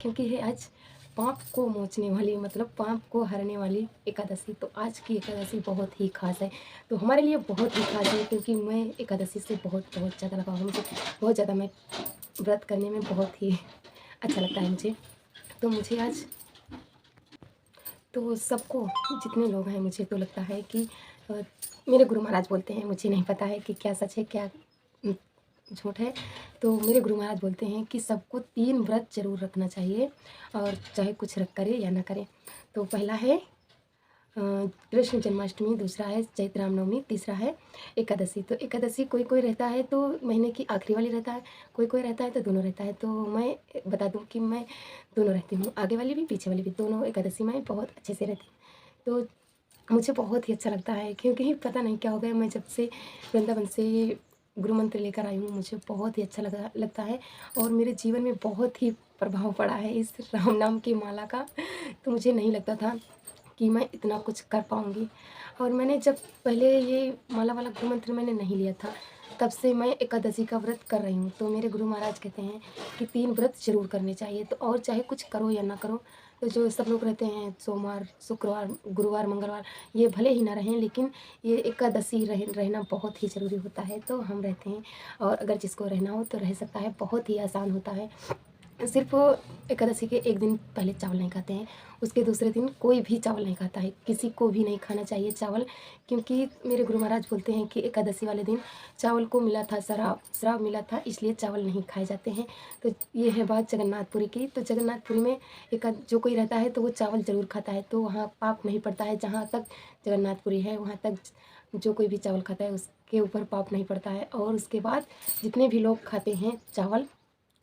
क्योंकि है आज पाप को मोचने वाली, मतलब पाप को हरने वाली एकादशी। तो आज की एकादशी बहुत ही ख़ास है। तो हमारे लिए बहुत ही ख़ास है, क्योंकि मैं एकादशी से बहुत बहुत ज़्यादा लगाव है मुझे। बहुत ज़्यादा मैं व्रत करने में बहुत ही अच्छा लगता है मुझे। तो मुझे आज, तो सबको, जितने लोग हैं, मुझे तो लगता है कि मेरे गुरु महाराज बोलते हैं, मुझे नहीं पता है कि क्या सच है क्या झूठ है। तो मेरे गुरु महाराज बोलते हैं कि सबको 3 व्रत ज़रूर रखना चाहिए, और चाहे कुछ करे या ना करे। तो पहला है कृष्ण जन्माष्टमी, दूसरा है चैत्र रामनवमी, तीसरा है एकादशी। तो एकादशी कोई कोई रहता है तो महीने की आखिरी वाली रहता है, कोई कोई रहता है तो दोनों रहता है। तो मैं बता दूं कि मैं दोनों रहती हूँ, आगे वाली भी पीछे वाली भी, दोनों एकादशी में बहुत अच्छे से रहती हूँ। तो मुझे बहुत ही अच्छा लगता है, क्योंकि पता नहीं क्या हो गया, मैं जब से वृंदावन से गुरु मंत्र लेकर आई हूँ, मुझे बहुत ही अच्छा लगता है, और मेरे जीवन में बहुत ही प्रभाव पड़ा है इस राम नाम की माला का। तो मुझे नहीं लगता था कि मैं इतना कुछ कर पाऊँगी। और मैंने जब पहले ये माला वाला गुरु मंत्र मैंने नहीं लिया था, तब से मैं एकादशी का व्रत कर रही हूँ। तो मेरे गुरु महाराज कहते हैं कि 3 व्रत ज़रूर करने चाहिए। तो और चाहे कुछ करो या ना करो, तो जो सब लोग रहते हैं सोमवार, शुक्रवार, गुरुवार, मंगलवार, ये भले ही ना रहें, लेकिन ये एकादशी रहना बहुत ही ज़रूरी होता है। तो हम रहते हैं, और अगर जिसको रहना हो तो रह सकता है, बहुत ही आसान होता है। सिर्फ एकादशी के एक दिन पहले चावल नहीं खाते हैं, उसके दूसरे दिन कोई भी चावल नहीं खाता है, किसी को भी नहीं खाना चाहिए चावल। क्योंकि मेरे गुरु महाराज बोलते हैं कि एकादशी वाले दिन चावल को मिला था श्राप मिला था, इसलिए चावल नहीं खाए जाते हैं। तो ये है बात जगन्नाथपुरी की। तो जगन्नाथपुरी में जो कोई रहता है तो वो चावल ज़रूर खाता है, तो वहाँ पाप नहीं पड़ता है। जहाँ तक जगन्नाथपुरी है वहाँ तक जो कोई भी चावल खाता है उसके ऊपर पाप नहीं पड़ता है। और उसके बाद जितने भी लोग खाते हैं चावल,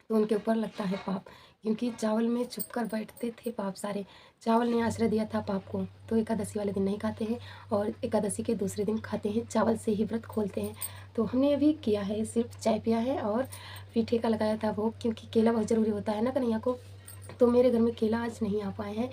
तो उनके ऊपर लगता है पाप, क्योंकि चावल में छुप कर बैठते थे पाप सारे। चावल ने आश्रय दिया था पाप को। तो एकादशी वाले दिन नहीं खाते हैं, और एकादशी के दूसरे दिन खाते हैं, चावल से ही व्रत खोलते हैं। तो हमने अभी किया है, सिर्फ चाय पिया है और पीठे का लगाया था भोग, क्योंकि केला बहुत ज़रूरी होता है ना कन्हैया को। तो मेरे घर में केला आज नहीं आ पाए हैं,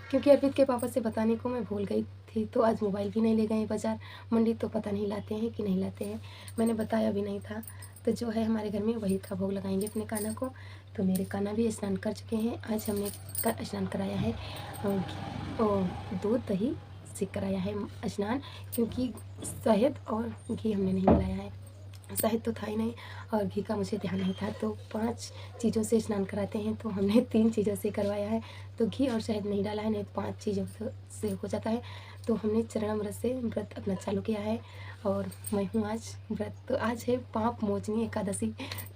क्योंकि अर्पित के पापा से बताने को मैं भूल गई थी। तो आज मोबाइल भी नहीं ले गए बाज़ार, मंडी, तो पता नहीं लाते हैं कि नहीं लाते हैं, मैंने बताया भी नहीं था। तो जो है हमारे घर में वही का भोग लगाएंगे अपने कान्हा को। तो मेरे कान्हा भी स्नान कर चुके हैं, आज हमने स्नान कराया है, दूध दही से कराया है स्नान, क्योंकि शहद और घी हमने नहीं मिलाया है। शहद तो था ही नहीं, और घी का मुझे ध्यान नहीं था। तो 5 चीज़ों से स्नान कराते हैं, तो हमने 3 चीज़ों से करवाया है। तो घी और शहद नहीं डाला है, नहीं तो 5 चीज़ों से हो जाता है। तो हमने चरणामृत से व्रत अपना चालू किया है, और मैं हूँ आज व्रत। तो आज है पाप मोचनी एकादशी।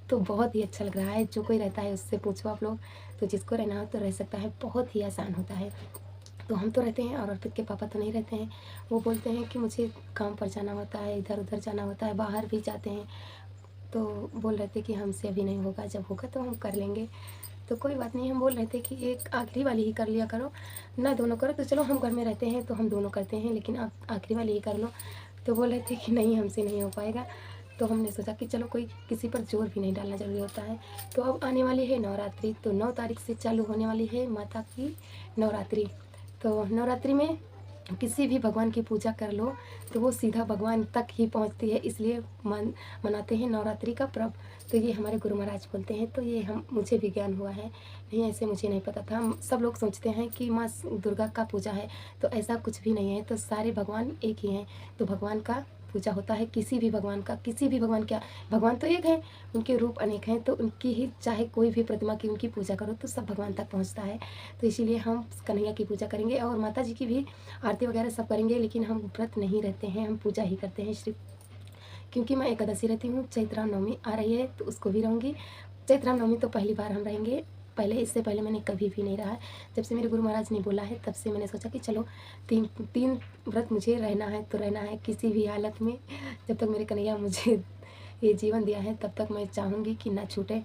तो बहुत ही अच्छा लग रहा है। जो कोई रहता है उससे पूछो आप लोग, तो जिसको रहना हो तो रह सकता है, बहुत ही आसान होता है। तो हम तो रहते हैं, और अर्पित के पापा तो नहीं रहते हैं। वो बोलते हैं कि मुझे काम पर जाना होता है, इधर उधर जाना होता है, बाहर भी जाते हैं। तो बोल रहे थे कि हमसे अभी नहीं होगा, जब होगा तो हम कर लेंगे। तो कोई बात नहीं, हम बोल रहे थे कि एक आखिरी वाली ही कर लिया करो, ना दोनों करो। तो चलो, हम घर में रहते हैं तो हम दोनों करते हैं, लेकिन आप आखिरी वाली ही कर लो। तो बोल रहे थे कि नहीं, हमसे नहीं हो पाएगा। तो हमने सोचा कि चलो, कोई किसी पर जोर भी नहीं डालना ज़रूरी होता है। तो अब आने वाली है नवरात्रि, तो 9 तारीख से चालू होने वाली है माता की नवरात्रि। तो नवरात्रि में किसी भी भगवान की पूजा कर लो तो वो सीधा भगवान तक ही पहुंचती है, इसलिए मनाते हैं नवरात्रि का पर्व। तो ये हमारे गुरु महाराज बोलते हैं, तो ये मुझे भी ज्ञान हुआ है, नहीं ऐसे मुझे नहीं पता था। सब लोग सोचते हैं कि माँ दुर्गा का पूजा है, तो ऐसा कुछ भी नहीं है। तो सारे भगवान एक ही हैं। तो भगवान का पूजा होता है, किसी भी भगवान का, किसी भी भगवान क्या, भगवान तो एक है, उनके रूप अनेक हैं। तो उनकी ही चाहे कोई भी प्रतिमा की उनकी पूजा करो तो सब भगवान तक पहुंचता है। तो इसीलिए हम कन्हैया की पूजा करेंगे, और माता जी की भी आरती वगैरह सब करेंगे, लेकिन हम व्रत नहीं रहते हैं, हम पूजा ही करते हैं सिर्फ। क्योंकि मैं एकादशी रहती हूँ, चैत्र रामनवमी आ रही है तो उसको भी रहूँगी। चैत्र रामनवमी तो पहली बार हम रहेंगे, पहले इससे पहले मैंने कभी भी नहीं रहा है। जब से मेरे गुरु महाराज ने बोला है तब से मैंने सोचा कि चलो, तीन तीन व्रत मुझे रहना है तो रहना है, किसी भी हालत में। जब तक मेरे कन्हैया मुझे ये जीवन दिया है तब तक मैं चाहूँगी कि ना छूटे।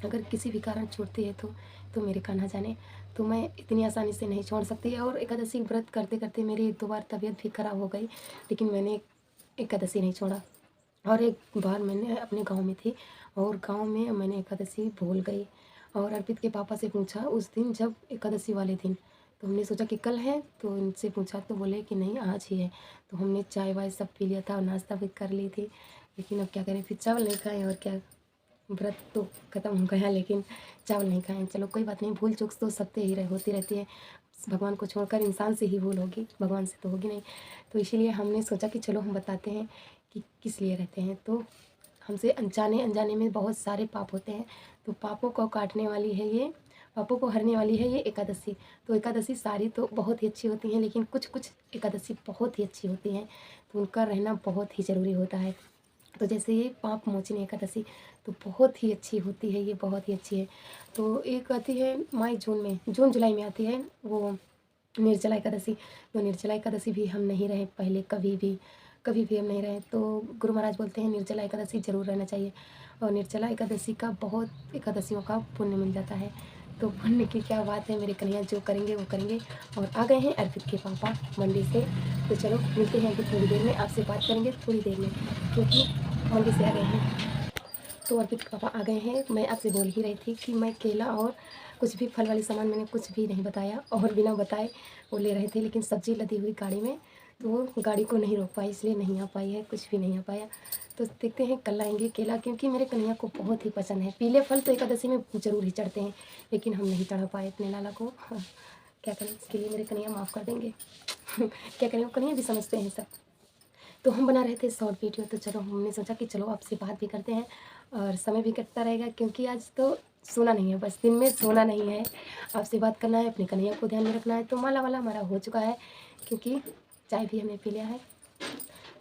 अगर किसी भी कारण छूटती है तो मेरे कान्हा जाने। तो मैं इतनी आसानी से नहीं छोड़ सकती। और एकादशी व्रत करते करते मेरी 2 बार तबीयत भी ख़राब हो गई, लेकिन मैंने एकादशी नहीं छोड़ा। और एक बार मैंने अपने गांव में थी, और गांव में मैंने एकादशी भूल गई, और अर्पित के पापा से पूछा उस दिन, जब एकादशी वाले दिन। तो हमने सोचा कि कल है, तो उनसे पूछा तो बोले कि नहीं, आज ही है। तो हमने चाय वाय सब पी लिया था और नाश्ता भी कर ली थी, लेकिन अब क्या करें, फिर चावल नहीं खाए और क्या व्रत तो ख़त्म हो गया लेकिन चावल नहीं खाएं। चलो कोई बात नहीं, भूल चूक तो सबसे ही होती रहती है। भगवान को छोड़कर इंसान से ही भूल होगी, भगवान से तो होगी नहीं। तो इसीलिए हमने सोचा कि चलो हम बताते हैं कि किस लिए रहते हैं। तो हमसे अनजाने अनजाने में बहुत सारे पाप होते हैं, तो पापों को काटने वाली है ये, पापों को हरने वाली है ये एकादशी। तो एकादशी सारी तो बहुत ही अच्छी होती हैं, लेकिन कुछ कुछ एकादशी बहुत ही अच्छी होती हैं, तो उनका रहना बहुत ही ज़रूरी होता है। तो जैसे ये पाप मोचनी एकादशी तो बहुत ही अच्छी होती है, ये बहुत ही अच्छी है। तो एक आती है मई जून में, जून जुलाई में आती है वो निर्जला एकादशी। तो निर्जला एकादशी भी हम नहीं रहे पहले, कभी भी हम नहीं रहे। तो गुरु महाराज बोलते हैं निर्जला एकादशी ज़रूर रहना चाहिए, और निर्जला एकादशी का बहुत एकादशियों का पुण्य मिल जाता है। तो पुण्य की क्या बात है, मेरे कन्हैया जो करेंगे वो करेंगे। और आ गए हैं अर्पित के पापा मंडी से, तो चलो मिलते हैं अभी थोड़ी देर में, आपसे बात करेंगे थोड़ी देर में, क्योंकि मंडी से आ गए हैं। तो अर्पित के पापा आ गए हैं। मैं आपसे बोल ही रही थी कि मैं केला और कुछ भी फल वाली सामान मैंने कुछ भी नहीं बताया, और बिना बताए वो ले रहे थे, लेकिन सब्ज़ी लदी हुई गाड़ी में, तो वो गाड़ी को नहीं रोक पाई, इसलिए नहीं आ पाई है, कुछ भी नहीं आ पाया। तो देखते हैं कल आएंगे केला, क्योंकि मेरे कन्हैया को बहुत ही पसंद है। पीले फल तो एकादशी में ज़रूर ही चढ़ते हैं, लेकिन हम नहीं चढ़ा पाए अपने लाला को। हाँ, क्या करें, इसके लिए मेरे कन्हैया माफ़ कर देंगे। क्या करें, वो कन्हैया भी समझते हैं सब। तो हम बना रहे थे शॉर्ट वीडियो, तो चलो हमने सोचा कि चलो आपसे बात भी करते हैं और समय भी कटता रहेगा, क्योंकि आज तो सोना नहीं है, बस दिन में सोना नहीं है, आपसे बात करना है, अपने कन्हैया को ध्यान में रखना है। तो माला वाला हमारा हो चुका है, क्योंकि चाय भी हमने पी लिया है।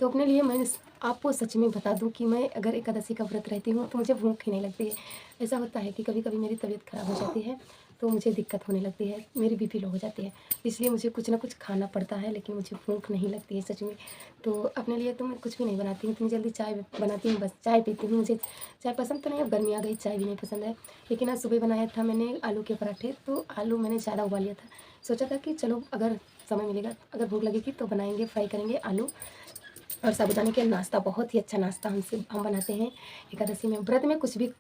तो अपने लिए मैं आपको सच में बता दूं कि मैं अगर एकादशी का व्रत रहती हूँ तो मुझे भूख ही नहीं लगती है। ऐसा होता है कि कभी कभी मेरी तबीयत ख़राब हो जाती है, तो मुझे दिक्कत होने लगती है, मेरी बीपी लो हो जाती है, इसलिए मुझे कुछ ना कुछ खाना पड़ता है, लेकिन मुझे भूख नहीं लगती है सच में। तो अपने लिए तो मैं कुछ भी नहीं बनाती हूँ, इतनी जल्दी चाय बनाती हूँ, बस चाय पीती हूँ। मुझे चाय पसंद तो नहीं, अब गर्मी आ गई, चाय भी नहीं पसंद है। लेकिन आज सुबह बनाया था मैंने आलू के पराठे, तो आलू मैंने ज़्यादा उबाल लिया था, सोचा था कि चलो अगर समय मिलेगा, अगर भूख लगेगी तो बनाएंगे, फ्राई करेंगे आलू और साबूदाने के नाश्ता। बहुत ही अच्छा नाश्ता हम बनाते हैं एकादशी में। व्रत में कुछ भी,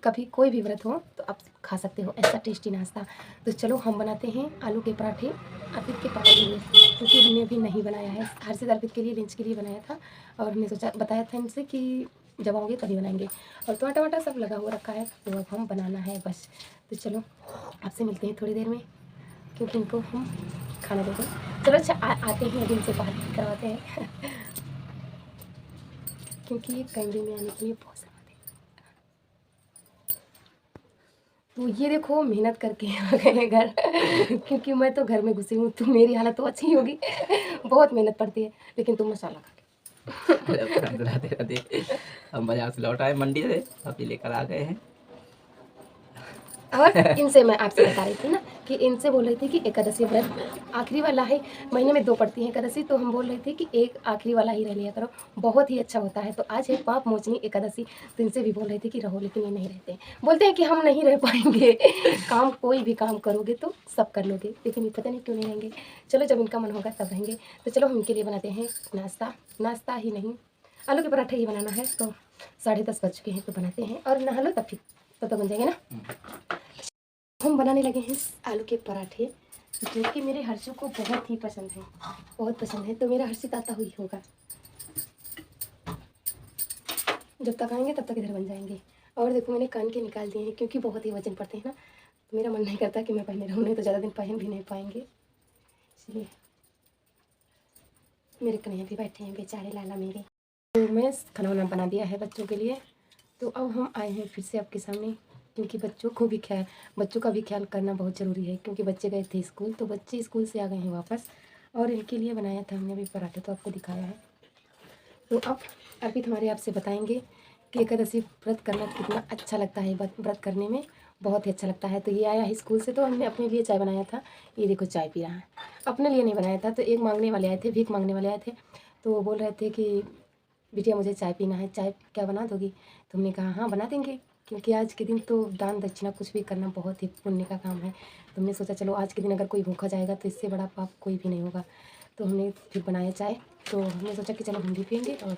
कभी कोई भी व्रत हो तो आप खा सकते हो ऐसा टेस्टी नाश्ता। तो चलो हम बनाते हैं आलू के पराठे अर्पित के पापा के लिए, क्योंकि हमने अभी नहीं बनाया है। हर्षित अर्पित के लिए लंच के लिए बनाया था, और हमने सोचा, बताया था इनसे कि जब आओगे तभी बनाएंगे। और टमाटर वमाटर सब लगा हुआ रखा है, तो अब हम बनाना है बस। तो चलो आपसे मिलते हैं थोड़ी देर में, क्योंकि इनको हम खाना देते हैं। चलो अच्छा आते हैं, अभी इनसे बात करवाते हैं। क्योंकि ये कैमरे में आने के लिए बहुत शर्माते हैं। तो ये देखो मेहनत करके आ गए हैं घर। क्योंकि मैं तो घर में घुसी हूँ, तो मेरी हालत तो अच्छी ही होगी। बहुत मेहनत पड़ती है, लेकिन तुम मसाला खा राधे राधे। हम बाजार से लौट आए मंडी से, अभी लेकर आ गए हैं। और इनसे मैं आपसे बता रही थी ना कि इनसे बोल रही थी कि एकादशी व्रत आखिरी वाला है, महीने में 2 पड़ती है एकादशी, तो हम बोल रही थी कि एक आखिरी वाला ही रह लिया करो, बहुत ही अच्छा होता है। तो आज है पाप मोचनी एकादशी, तो इनसे भी बोल रही थी कि रहो, लेकिन ये नहीं रहते हैं, बोलते हैं कि हम नहीं रह पाएंगे। काम कोई भी काम करोगे तो सब कर लोगे, लेकिन ये पता नहीं क्यों नहीं रहेंगे। चलो जब इनका मन होगा तब रहेंगे। तो चलो हम इनके लिए बनाते हैं नाश्ता, नाश्ता ही नहीं, आलू के पराठे ही बनाना है। तो 10:30 बज चुके हैं, तो बनाते हैं, और नहा लो तब ठीक, तब तक बन जाएंगे ना। हम बनाने लगे हैं आलू के पराठे, जो कि मेरे हर्षू को बहुत ही पसंद है, बहुत पसंद है। तो मेरा हर्षित आता हुई होगा, जब तक आएंगे तब तक इधर बन जाएंगे। और देखो मैंने कान के निकाल दिए हैं, क्योंकि बहुत ही वजन पड़ते हैं ना, तो मेरा मन नहीं करता कि मैं पहने रहूँ, नहीं तो ज़्यादा दिन पहन भी नहीं पाएंगे, इसलिए मेरे कन्हैया भी बैठे हैं बेचारे लाला मेरे। तो मैं खाना वाना बना दिया है बच्चों के लिए। तो अब हम आए हैं फिर से आपके सामने, क्योंकि बच्चों का भी ख्याल करना बहुत ज़रूरी है, क्योंकि बच्चे गए थे स्कूल, तो बच्चे स्कूल से आ गए हैं वापस, और इनके लिए बनाया था हमने अभी पराठा, तो आपको दिखाया है। तो अब अर्पित हमारे आपसे बताएंगे कि एकादशी व्रत करना कितना अच्छा लगता है, व्रत करने में बहुत ही अच्छा लगता है। तो ये आया है स्कूल से, तो हमने अपने लिए चाय बनाया था, ये देखो चाय पी रहा है, अपने लिए नहीं बनाया था। तो एक मांगने वाले आए थे, भीख मांगने वाले आए थे, तो वो बोल रहे थे कि बिटिया मुझे चाय पीना है, चाय क्या बना दोगी? तो हमने कहा हाँ बना देंगे, क्योंकि आज के दिन तो दान दक्षिणा कुछ भी करना बहुत ही पुण्य का काम है। तो हमने सोचा चलो आज के दिन अगर कोई भूखा जाएगा तो इससे बड़ा पाप कोई भी नहीं होगा। तो हमने फिर बनाया चाय, तो हमने सोचा कि चलो हम भी पियेंगे और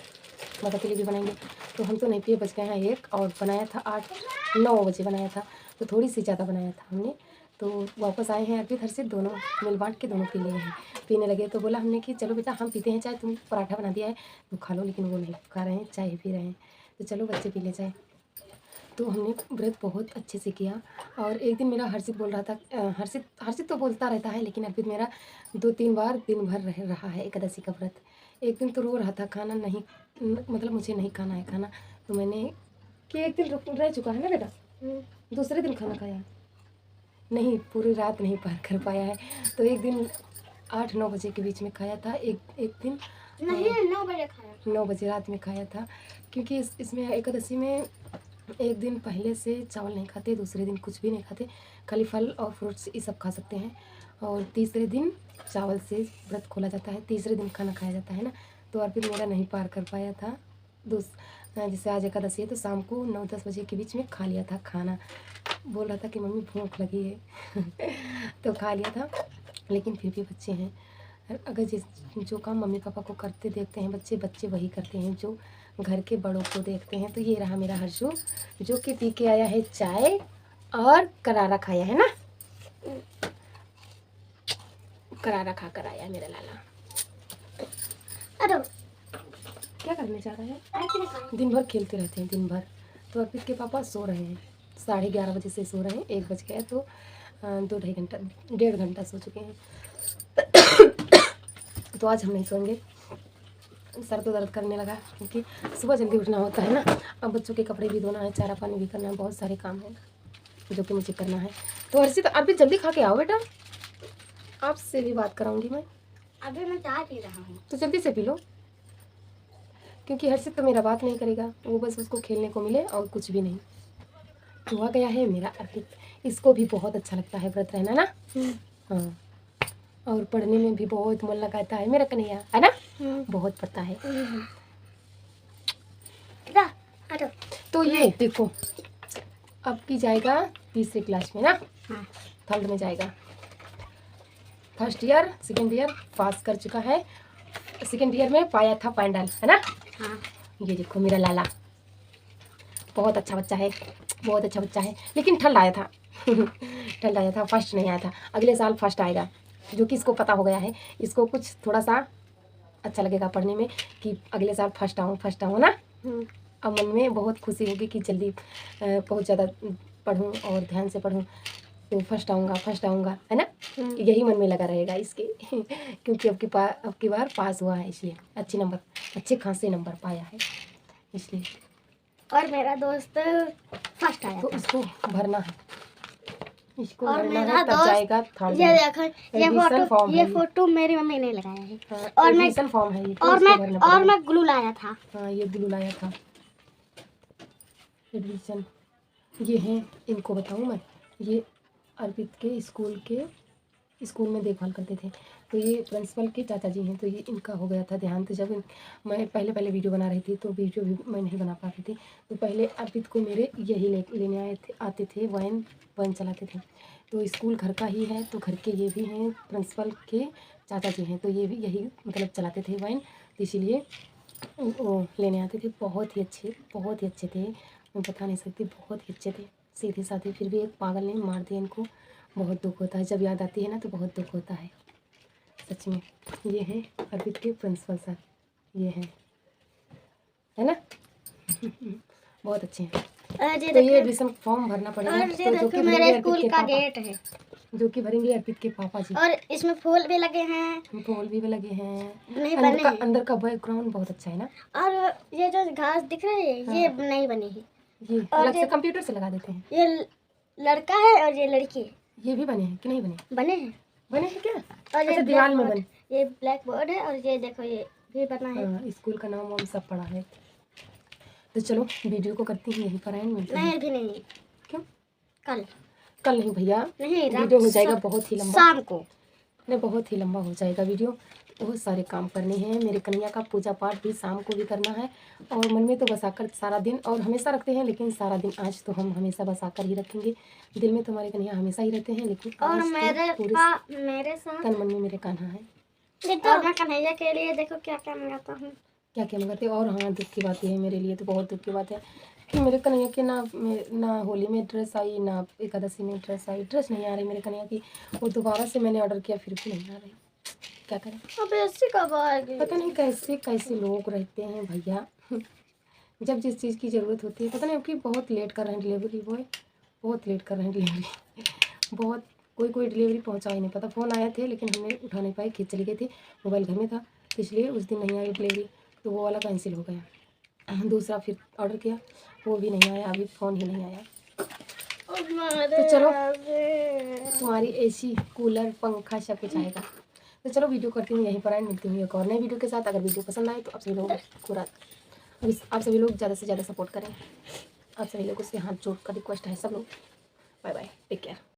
माता के लिए भी बनाएंगे। तो हम तो नहीं पिए, बच गए हैं 1, और बनाया था 8-9 बजे बनाया था, तो थोड़ी सी ज़्यादा बनाया था हमने। तो वापस आए हैं अर्पित हर्षित दोनों मिल बांट के दोनों पी लिए हैं, पीने लगे। तो बोला हमने कि चलो बेटा हम पीते हैं चाय, तुम पराठा बना दिया है तो खा लो, लेकिन वो नहीं खा रहे हैं, चाय ही पी रहे हैं। तो चलो बच्चे पी ले चाय। तो हमने व्रत बहुत अच्छे से किया। और एक दिन मेरा हर्षित बोल रहा था, हर्षित तो बोलता रहता है, लेकिन अर्पित मेरा 2-3 बार दिन भर रहा है एकादशी का व्रत। एक दिन तो रो रहा था, खाना नहीं, मतलब मुझे नहीं खाना है खाना। तो मैंने कि एक दिन रह चुका है ना बेटा, दूसरे दिन खाना खाया नहीं, पूरी रात नहीं पार कर पाया है। तो एक दिन 8-9 बजे के बीच में खाया था, एक दिन नहीं 9 बजे खाया, 9 बजे रात में खाया था। क्योंकि इसमें एकादशी में एक दिन पहले से चावल नहीं खाते, दूसरे दिन कुछ भी नहीं खाते, खाली फल और फ्रूट्स ये सब खा सकते हैं। और तीसरे दिन चावल से व्रत खोला जाता है, तीसरे दिन खाना खाया जाता है ना। तो अर्पित मेरा नहीं पार कर पाया था। जैसे आज एकादशी है तो शाम को 9-10 बजे के बीच में खा लिया था खाना। बोल रहा था कि मम्मी भूख लगी है तो खा लिया था। लेकिन फिर भी बच्चे हैं, अगर जो काम मम्मी पापा को करते देखते हैं बच्चे वही करते हैं जो घर के बड़ों को देखते हैं। तो ये रहा मेरा हर्षु, जो कि पी के आया है चाय और करारा खाया है ना, करारा खा कर आया है मेरा लाला। अरे क्या करने जा रहा है? ऐसे नहीं खाया। दिन भर खेलते रहते हैं दिन भर। तो अर्पित के पापा सो रहे हैं, 11:30 बजे से सो रहे हैं, 1 बज गया तो 1.5 घंटा सो चुके हैं। तो आज हम नहीं सोएंगे, सर तो दर्द करने लगा क्योंकि सुबह जल्दी उठना होता है ना। अब बच्चों के कपड़े भी धोना है, चारा पानी भी करना है, बहुत सारे काम हैं जो कि मुझे करना है। तो हर्षित आप भी जल्दी खा के आओ बेटा, आपसे भी बात कराऊंगी मैं। अभी मैं चाय पी रहा हूँ। तो जल्दी से पी लो, क्योंकि हर्षित तो मेरा बात नहीं करेगा, वो बस उसको खेलने को मिले और कुछ भी नहीं। हुआ गया है मेरा अर्पित, इसको भी बहुत अच्छा लगता है व्रत रहना ना। हाँ, और पढ़ने में भी बहुत मन लगाता है मेरा कन्हैया, है ना, बहुत पढ़ता है। तो ये देखो अब की जाएगा तीसरी क्लास में ना, थर्ड में जाएगा। फर्स्ट ईयर सेकेंड ईयर पास कर चुका है, सेकेंड ईयर में पाया था पैंडल, है ना। हाँ। ये देखो मेरा लाला बहुत अच्छा बच्चा है, बहुत अच्छा बच्चा है, लेकिन ठंड आया था ठंड आया था, फर्स्ट नहीं आया था। अगले साल फर्स्ट आएगा, जो कि इसको पता हो गया है। इसको कुछ थोड़ा सा अच्छा लगेगा पढ़ने में कि अगले साल फर्स्ट आऊँ ना। अब मन में बहुत खुशी होगी कि जल्दी बहुत ज़्यादा पढ़ूँ और ध्यान से पढ़ूँ, तो फर्स्ट आऊँगा, है ना। यही मन में लगा रहेगा इसके क्योंकि अब की बार पास हुआ है, इसलिए अच्छे खासे नंबर पाया है इसलिए। और मेरा दोस्त फर्स्ट आया तो था। इसको भरना है, इसको और भरना मेरा है, तब दोस्त जाएगा थर्ड ये में। देखो, एडमिशन फॉर्म ये है फोटो मेरी मम्मी ने लगाया है। हाँ, और मैं एडमिशन फॉर्म है ये, तो इसको भरना और पड़ेगा। मैं ग्लू लाया था। हाँ, ये ग्लू लाया था। एडमिशन ये हैं, इनको बताऊँ मैं, ये अर्पित के स्कूल में देखभाल करते थे। तो ये प्रिंसिपल के चाचा जी हैं, तो ये इनका हो गया था देहांत। जब मैं पहले वीडियो बना रही थी तो वीडियो भी मैं नहीं बना पाती थी, तो पहले अर्पित को मेरे यही लेने आते थे, वैन चलाते थे। तो स्कूल घर का ही है, तो घर के ये भी हैं, प्रिंसिपल के चाचा जी हैं, तो ये भी यही मतलब चलाते थे वैन, तो इसीलिए वो लेने आते थे। बहुत ही अच्छे थे, मैं बता नहीं सकती, बहुत ही अच्छे थे, सीधे साधे। फिर भी एक पागल ने मार दिया इनको, बहुत दुख होता है, जब याद आती है ना तो बहुत दुख होता है सच में। ये हैं अर्पित के प्रिंसिपल सर, ये हैं, है ना बहुत अच्छे हैं। तो ये एडमिशन फॉर्म भरना पड़ेगा, और ये तो जो कि देखो मेरे भरेंगे स्कूल अर्पित के का पापा, गेट है, जो कि भरेंगे अर्पित के पापा जी। और इसमें फूल भी लगे हैं, फूल भी लगे हैं, नहीं बने हैं। अंदर का बैकग्राउंड बहुत अच्छा है ना। और ये जो घास दिख रही है ये नहीं बनी है, ये और अलग से ये- कंप्यूटर से लगा देते हैं। ये लड़का है और ये लड़की है। ये भी बने हैं कि नहीं बने? बने हैं। बने हैं क्या? और ये अच्छा, दीवार में blackboard- बने। ये ब्लैक बोर्ड है, और ये देखो ये भी बना है। हाँ, स्कूल का नाम हम सब पढ़ा है। तो चलो वीडियो को करती हैं यहीं पर, आए मिलते हैं। नहीं अभी नहीं, क्यों? कल नहीं भैया, नहीं, रात वीडियो हो जाएगा बहुत ही लंबा, शाम को। नहीं बहुत ही लंबा हो जाएगा वीडियो। बहुत सारे काम करने हैं, मेरे कन्हैया का पूजा पाठ भी शाम को भी करना है। और मन में तो बसाकर सारा दिन और हमेशा रखते हैं, लेकिन सारा दिन आज तो हम हमेशा बसाकर ही रखेंगे। दिल में तो हमारे कन्हैया हमेशा ही रहते हैं, लेकिन और आज तो मेरे साथ तन मन में मेरे कान्हा है। और मैं कन्हैया के लिए देखो क्या क्या मंगाता हूँ। क्या क्या मंगाते हैं। और हाँ, दुख की बात यह है मेरे लिए, तो बहुत दुख की बात है कि मेरे कन्हैया के ना होली में ड्रेस आई, ना एकादशी में ड्रेस आई। ड्रेस नहीं आ रही मेरे कन्हैया की, वो दोबारा से मैंने ऑर्डर किया फिर भी नहीं आ रही, क्या करें। अब ऐसे कब आएगी? पता नहीं कैसे कैसे लोग रहते हैं भैया जब जिस चीज़ की ज़रूरत होती है, पता नहीं कि बहुत लेट कर रहे हैं डिलीवरी बॉय, बहुत लेट कर रहे हैं डिलीवरी बहुत कोई डिलीवरी पहुंचा ही नहीं पता। फ़ोन आए थे लेकिन हमने उठा नहीं पाए, खेत चली गई थी, मोबाइल घर में था, तो इसलिए उस दिन नहीं आई डिलीवरी, तो वो वाला कैंसिल हो गया। दूसरा फिर ऑर्डर किया, वो भी नहीं आया, अभी फ़ोन ही नहीं आया। तो चलो, तुम्हारी एसी, कूलर, पंखा सब कुछ आएगा। तो चलो वीडियो करती हूँ यहीं पर एंड, मिलती हूँ एक और नए वीडियो के साथ। अगर वीडियो पसंद आए तो आप सभी लोग पूरा आप सभी लोग ज़्यादा से ज़्यादा सपोर्ट करें। आप सभी लोगों से हाथ जोड़ कर रिक्वेस्ट है सब लोग। Bye bye, take care.